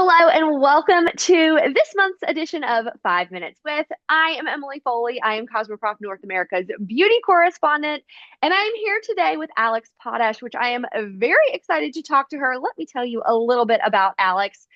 Hello and welcome to this month's edition of 5 Minutes with. I am Emily Foley. I am Cosmoprof North America's beauty correspondent, and I am here today with Alex Pottash, which I am very excited to talk to her. Let me tell you a little bit about Alex.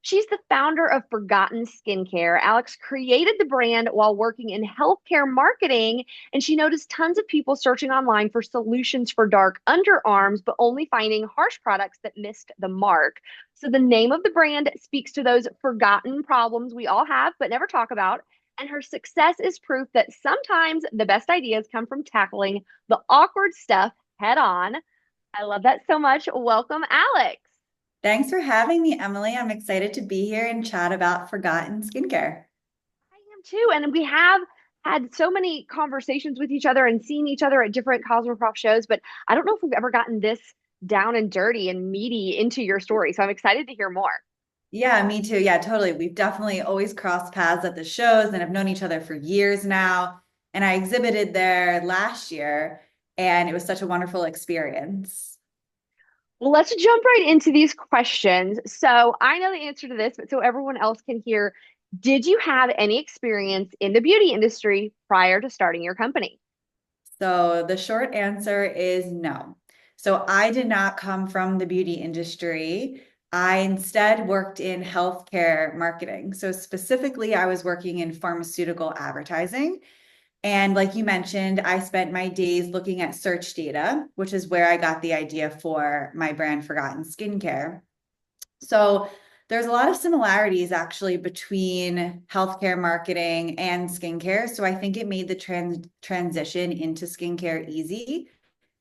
She's the founder of Forgotten Skincare. Alex created the brand while working in healthcare marketing, and she noticed tons of people searching online for solutions for dark underarms, but only finding harsh products that missed the mark. So the name of the brand speaks to those forgotten problems we all have but never talk about. And her success is proof that sometimes the best ideas come from tackling the awkward stuff head on. I love that so much. Welcome, Alex. Thanks for having me, Emily. I'm excited to be here and chat about forgotten skincare. I am too. And we have had so many conversations with each other and seen each other at different Cosmoprof shows, but I don't know if we've ever gotten this down and dirty and meaty into your story. So I'm excited to hear more. Yeah, me too. Yeah, totally. We've definitely always crossed paths at the shows and have known each other for years now. And I exhibited there last year, and it was such a wonderful experience. Well, let's jump right into these questions. So I know the answer to this, but so everyone else can hear, did you have any experience in the beauty industry prior to starting your company? So the short answer is no. So I did not come from the beauty industry. I instead worked in healthcare marketing. So specifically, I was working in pharmaceutical advertising. And like you mentioned, I spent my days looking at search data, which is where I got the idea for my brand Forgotten Skincare. So there's a lot of similarities actually between healthcare marketing and skincare. So I think it made the transition into skincare easy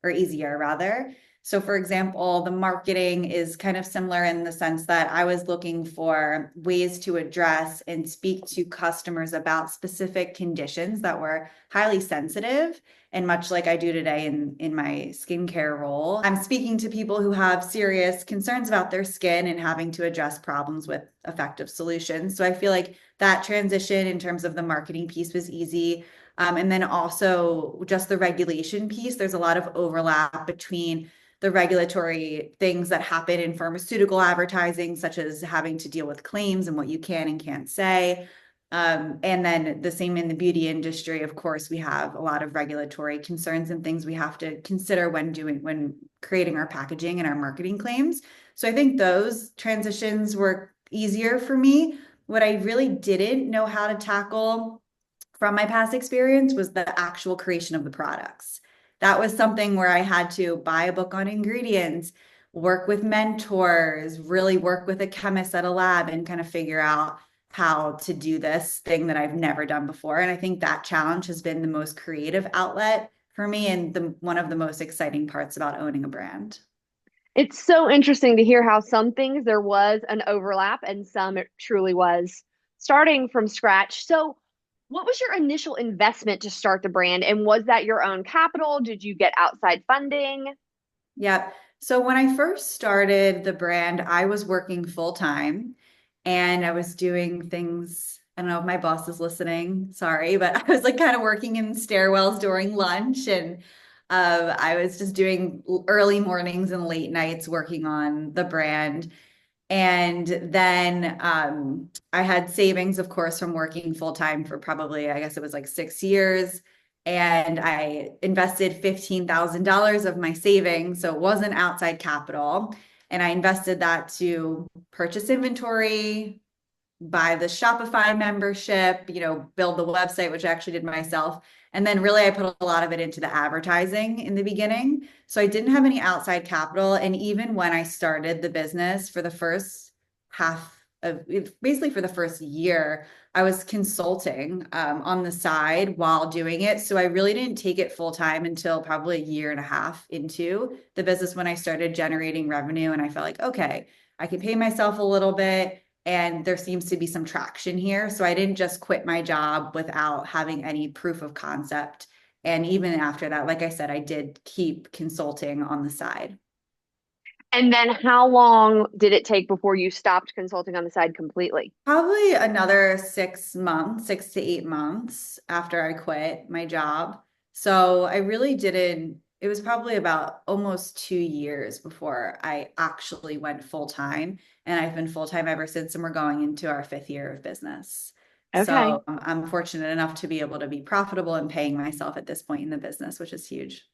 or easier rather. So for example, the marketing is kind of similar in the sense that I was looking for ways to address and speak to customers about specific conditions that were highly sensitive. And much like I do today in my skincare role, I'm speaking to people who have serious concerns about their skin and having to address problems with effective solutions. So I feel like that transition in terms of the marketing piece was easy. And then also just the regulation piece, there's a lot of overlap between the regulatory things that happen in pharmaceutical advertising, such as having to deal with claims and what you can and can't say. And then the same in the beauty industry, of course, we have a lot of regulatory concerns and things we have to consider when creating our packaging and our marketing claims. So I think those transitions were easier for me. What I really didn't know how to tackle from my past experience was the actual creation of the products. That was something where I had to buy a book on ingredients, work with mentors, really work with a chemist at a lab and kind of figure out how to do this thing that I've never done before. And I think that challenge has been the most creative outlet for me and one of the most exciting parts about owning a brand. It's so interesting to hear how some things there was an overlap and some it truly was starting from scratch. So, what was your initial investment to start the brand? And was that your own capital? Did you get outside funding? Yep. So when I first started the brand, I was working full time and I was doing things. I don't know if my boss is listening, sorry, but I was like kind of working in stairwells during lunch and I was just doing early mornings and late nights working on the brand. And then I had savings, of course, from working full time for probably, I guess it was like 6 years. And I invested $15,000 of my savings. So it wasn't outside capital. And I invested that to purchase inventory, buy the Shopify membership, build the website, which I actually did myself. And then really I put a lot of it into the advertising in the beginning. So I didn't have any outside capital. And even when I started the business for the first half of basically for the first year, I was consulting on the side while doing it. So I really didn't take it full time until probably a year and a half into the business when I started generating revenue. And I felt like, okay, I can pay myself a little bit and there seems to be some traction here. So I didn't just quit my job without having any proof of concept. And even after that, like I said, I did keep consulting on the side. And then how long did it take before you stopped consulting on the side completely? Probably another 6 months, 6 to 8 months after I quit my job. So I really didn't it was probably about almost 2 years before I actually went full time. And I've been full time ever since, and we're going into our 5th year of business. Okay. So I'm fortunate enough to be able to be profitable and paying myself at this point in the business, which is huge.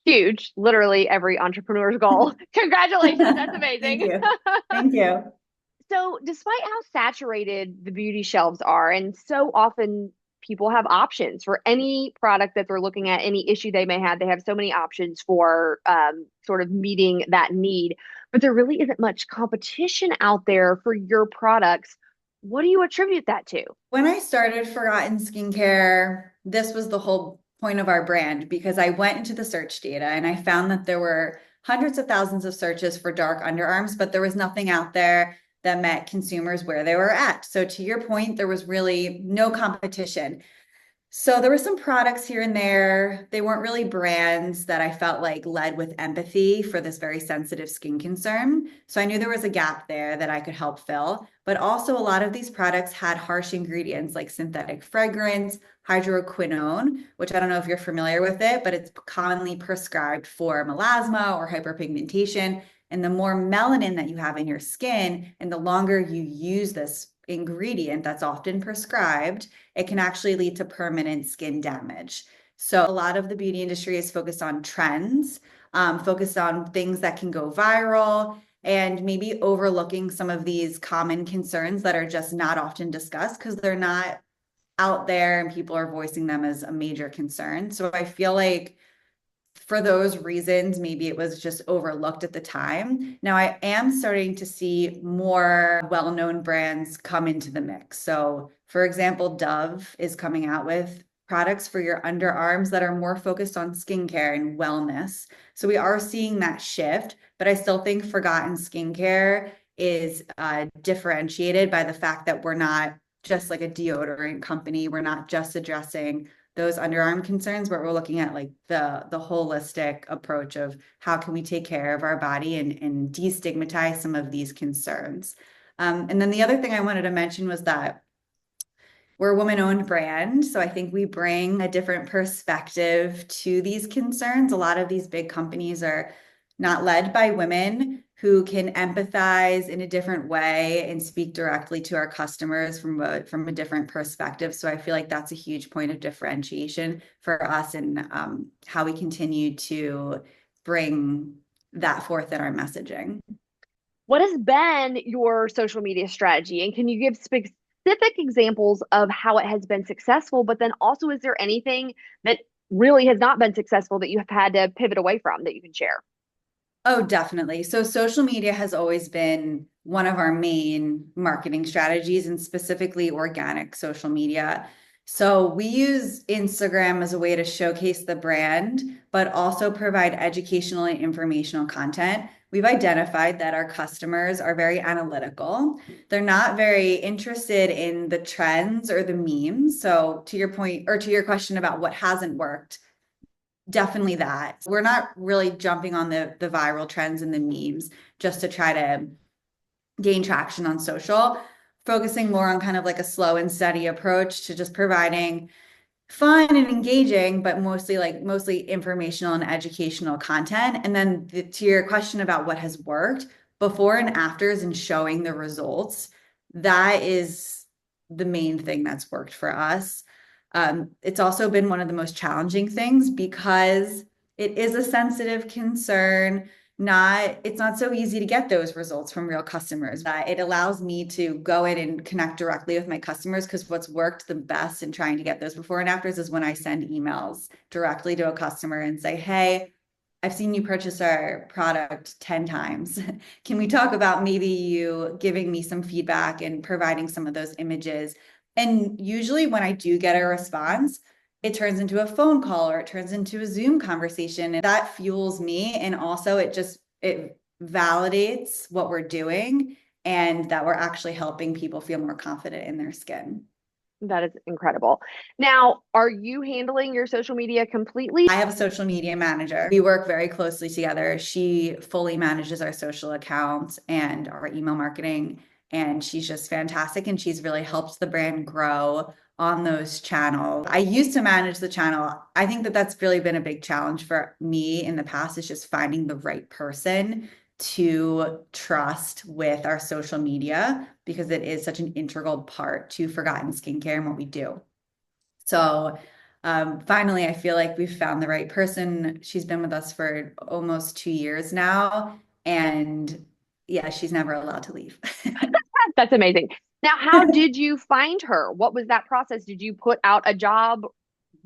Huge. Literally every entrepreneur's goal. Congratulations. That's Thank amazing. you. Thank you. So, despite how saturated the beauty shelves are, and so often people have options for any product that they're looking at, any issue they may have, they have so many options for sort of meeting that need. But there really isn't much competition out there for your products. What do you attribute that to? When I started Forgotten Skincare, this was the whole point of our brand because I went into the search data and I found that there were hundreds of thousands of searches for dark underarms, but there was nothing out there that met consumers where they were at. So to your point, there was really no competition. So there were some products here and there. They weren't really brands that I felt like led with empathy for this very sensitive skin concern. So I knew there was a gap there that I could help fill. But also a lot of these products had harsh ingredients like synthetic fragrance, hydroquinone, which I don't know if you're familiar with it, but it's commonly prescribed for melasma or hyperpigmentation. And the more melanin that you have in your skin, and the longer you use this ingredient that's often prescribed, it can actually lead to permanent skin damage. So a lot of the beauty industry is focused on trends, focused on things that can go viral, and maybe overlooking some of these common concerns that are just not often discussed because they're not out there and people are voicing them as a major concern. So I feel like for those reasons, maybe it was just overlooked at the time. Now I am starting to see more well-known brands come into the mix. So, for example, Dove is coming out with products for your underarms that are more focused on skincare and wellness. So we are seeing that shift, but I still think Forgotten Skincare is differentiated by the fact that we're not just like a deodorant company. We're not just addressing those underarm concerns, but we're looking at like the holistic approach of how can we take care of our body and destigmatize some of these concerns. And then the other thing I wanted to mention was that we're a woman-owned brand, so I think we bring a different perspective to these concerns. A lot of these big companies are not led by women who can empathize in a different way and speak directly to our customers from a different perspective. So I feel like that's a huge point of differentiation for us and how we continue to bring that forth in our messaging. What has been your social media strategy? And can you give specific examples of how it has been successful? But then also, is there anything that really has not been successful that you have had to pivot away from that you can share? Oh, definitely. So social media has always been one of our main marketing strategies and specifically organic social media. So we use Instagram as a way to showcase the brand, but also provide educational and informational content. We've identified that our customers are very analytical. They're not very interested in the trends or the memes. So to your point or to your question about what hasn't worked, definitely that. We're not really jumping on the viral trends and the memes just to try to gain traction on social, focusing more on kind of like a slow and steady approach to just providing fun and engaging, but mostly informational and educational content. And then to your question about what has worked, before and afters and showing the results, that is the main thing that's worked for us. It's also been one of the most challenging things because it is a sensitive concern. It's not so easy to get those results from real customers. It allows me to go in and connect directly with my customers because what's worked the best in trying to get those before and afters is when I send emails directly to a customer and say, hey, I've seen you purchase our product 10 times. Can we talk about maybe you giving me some feedback and providing some of those images? And usually when I do get a response, it turns into a phone call or it turns into a Zoom conversation. And that fuels me. And also it validates what we're doing and that we're actually helping people feel more confident in their skin. That is incredible. Now, are you handling your social media completely? I have a social media manager. We work very closely together. She fully manages our social accounts and our email marketing. and she's just fantastic. And she's really helped the brand grow on those channels. I used to manage the channel. I think that that's really been a big challenge for me in the past, is just finding the right person to trust with our social media, because it is such an integral part to Forgotten Skincare and what we do. So finally, I feel like we've found the right person. She's been with us for almost 2 years now. And yeah, she's never allowed to leave. That's amazing. Now, how did you find her? What was that process? Did you put out a job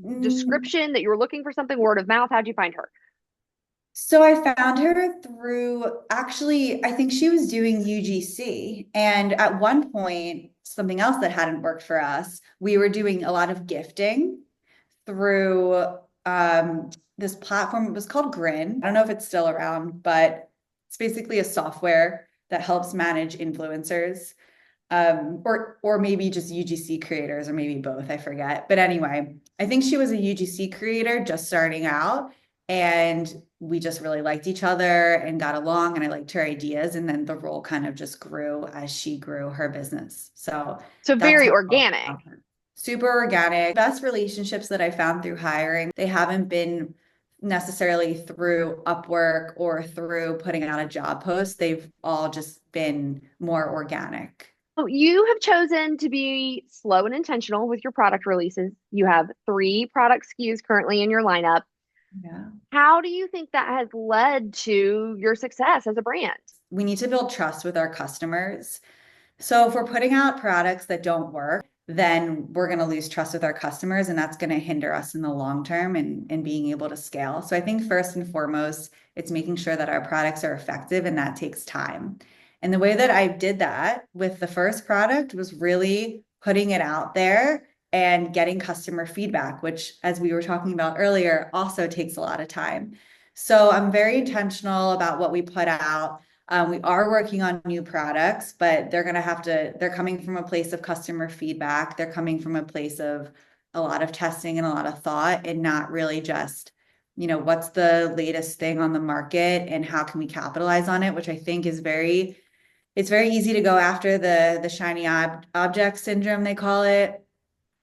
Mm, description that you were looking for something, word of mouth? How'd you find her? So I found her through, actually, I think she was doing UGC. And at one point, something else that hadn't worked for us, we were doing a lot of gifting through this platform. It was called Grin. I don't know if it's still around, but it's basically a software that helps manage influencers, or maybe just UGC creators, or maybe both, I forget. But anyway, I think she was a UGC creator just starting out, and we just really liked each other and got along, and I liked her ideas, and then the role kind of just grew as she grew her business. So So that's very how organic. super organic. Best relationships that I found through hiring, they haven't been necessarily through Upwork or through putting out a job post. They've all just been more organic. So you have chosen to be slow and intentional with your product releases. You have 3 product SKUs currently in your lineup. Yeah. How do you think that has led to your success as a brand? We need to build trust with our customers. So if we're putting out products that don't work, then we're going to lose trust with our customers, and that's going to hinder us in the long term and being able to scale. So I think first and foremost, it's making sure that our products are effective, and that takes time. And the way that I did that with the first product was really putting it out there and getting customer feedback, which, as we were talking about earlier, also takes a lot of time. So I'm very intentional about what we put out. We are working on new products, but they're coming from a place of customer feedback. They're coming from a place of a lot of testing and a lot of thought, and not really just, what's the latest thing on the market and how can we capitalize on it, which I think it's very easy to go after the shiny object syndrome, they call it,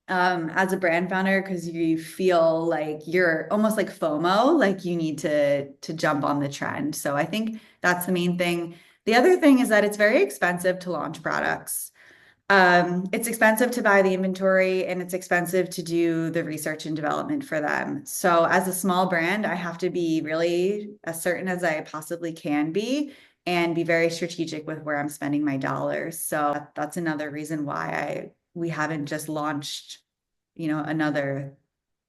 as a brand founder, because you feel like you're almost like FOMO, like you need to jump on the trend. So I think that's the main thing. The other thing is that it's very expensive to launch products. It's expensive to buy the inventory, and it's expensive to do the research and development for them. So as a small brand, I have to be really as certain as I possibly can be, and be very strategic with where I'm spending my dollars. So that's another reason why we haven't just launched, another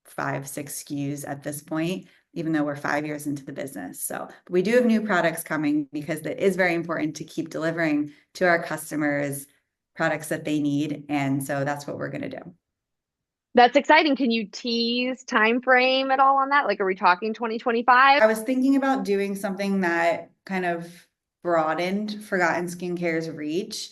5, 6 SKUs at this point, even though we're 5 years into the business. So we do have new products coming, because it is very important to keep delivering to our customers products that they need. And so that's what we're going to do. That's exciting. Can you tease time frame at all on that? Like, are we talking 2025? I was thinking about doing something that kind of broadened Forgotten Skincare's reach,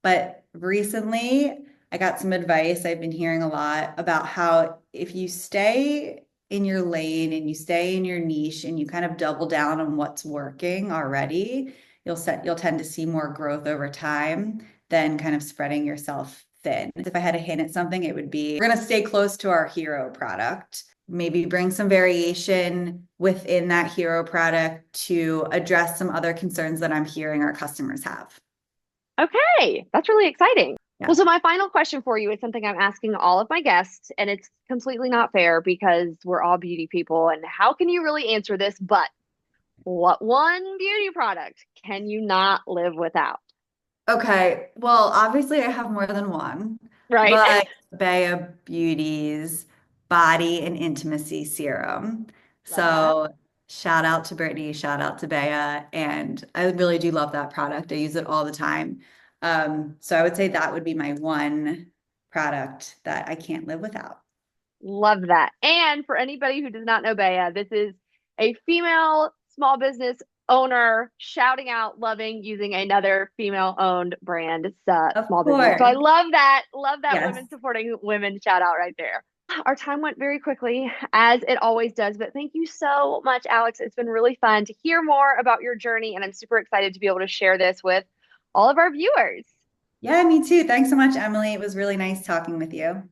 but recently I got some advice. I've been hearing a lot about how if you stay in your lane and you stay in your niche and you kind of double down on what's working already, you'll tend to see more growth over time than kind of spreading yourself thin. If I had to hint at something, it would be, we're going to stay close to our hero product, maybe bring some variation within that hero product to address some other concerns that I'm hearing our customers have. Okay, that's really exciting. Well, Yeah. so my final question for you is something I'm asking all of my guests, and it's completely not fair because we're all beauty people. And how can you really answer this? But what one beauty product can you not live without? Okay. Well, obviously I have more than one, Right? but Bea Beauty's Body and Intimacy Serum. Love that. So shout out to Brittany, shout out to Bea, and I really do love that product. I use it all the time. So I would say that would be my one product that I can't live without. Love that. And for anybody who does not know Bea, this is a female small business owner shouting out, loving using another female owned brand, Of small business. So I course. love that. Love that Yes. women supporting women shout out right there. Our time went very quickly, as it always does. But thank you so much, Alex. It's been really fun to hear more about your journey. And I'm super excited to be able to share this with all of our viewers. Yeah, me too. Thanks so much, Emily. It was really nice talking with you.